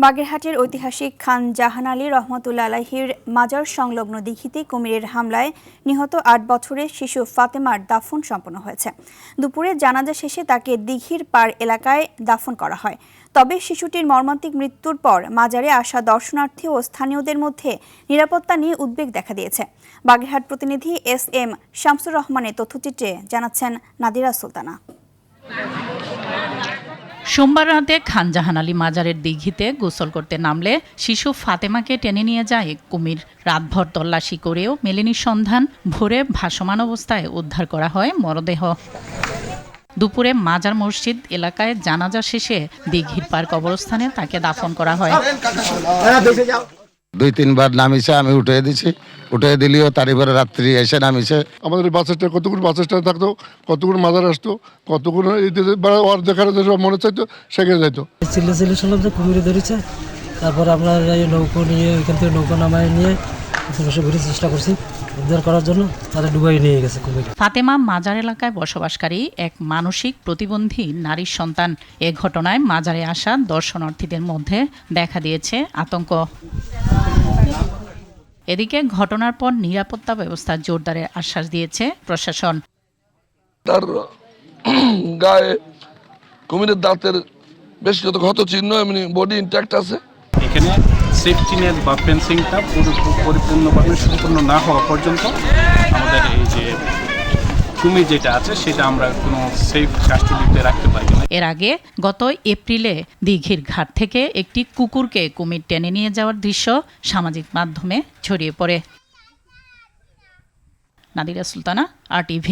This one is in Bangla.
বাগেরহাটের ঐতিহাসিক খান জাহান আলী রহমতুল্লাহ আলাইহির মাজার সংলগ্ন দিঘিতে কুমিরের হামলায় নিহত ৮ বছরের শিশু ফাতেমার দাফন সম্পন্ন হয়েছে। দুপুরে জানাজা শেষে তাকে দিঘির পাড় এলাকায় দাফন করা হয়। তবে শিশুটির মর্মান্তিক মৃত্যুর পর মাজারে আসা দর্শনার্থী ও স্থানীয়দের মধ্যে নিরাপত্তা নিয়ে উদ্বেগ দেখা দিয়েছে। বাগেরহাট প্রতিনিধি SM শামসুর রহমানের তথ্যচিত্রে জানাচ্ছেন নাদিরা সুলতানা। সোমবার রাতে খান জাহান আলী মাজারের দিঘিতে গোসল করতে নামলে শিশু ফাতেমাকে টেনে নিয়ে যায় কুমির। রাতভর তল্লাশি করেও মেলেনি সন্ধান। ভোরে ভাসমান অবস্থায় উদ্ধার করা হয় মরদেহ। দুপুরে মাজার মসজিদ এলাকায় জানাজা শেষে দিঘির পার কবরস্থানে তাকে দাফন করা হয়। 2-3 বার নামিছে, আমি উঠে দিছি, উঠে দিলেও তারিবারে রাত্রি এসে নামিছে। আমাদের বাসস্ট্যান্ড কতগুলো বাসস্ট্যান্ড থাকতো, কতগুলো মাজার আসতো, কতগুলো দেখার মনে চাইতো সেখানে যাইতো। চিল্লে শুনলাম যে কুমিরে ধরেছে। তারপর আমরা নৌকো নিয়ে ওইখান থেকে নৌকো নামায় নিয়ে ঘুরে চেষ্টা করছি উদ্ধার করার জন্য, তারা ডুবাই নিয়ে গেছে কুমির। ফাতেমা মাজার এলাকায় বসবাসকারী এক মানসিক প্রতিবন্ধী নারীর সন্তান। এ ঘটনায় মাজারে আসা দর্শনার্থীদের মধ্যে দেখা দিয়েছে আতঙ্ক। এদিকে ঘটনার পর নিরাপত্তা ব্যবস্থা জোরদারের আশ্বাস দিয়েছে প্রশাসন। তার গায়ে কুমিরের দাঁতের বেশ কিছু ক্ষত চিহ্ন, এমনি বডি ইনট্যাক্ট আছে। এখানে সেফটি নেট বা ফেন্সিংটা পরিপূর্ণভাবে সম্পূর্ণ না হওয়া পর্যন্ত আমাদের এই যে কুমির যেটা আছে সেটা আমরা কোনো সেফ কাস্টডিতে রাখতে পারি না। এর আগে গত এপ্রিলে দিঘির ঘাট থেকে একটি কুকুরকে কুমির টেনে নিয়ে যাওয়ার দৃশ্য সামাজিক মাধ্যমে ছড়িয়ে পড়ে। নাদিরা সুলতানা, RTV।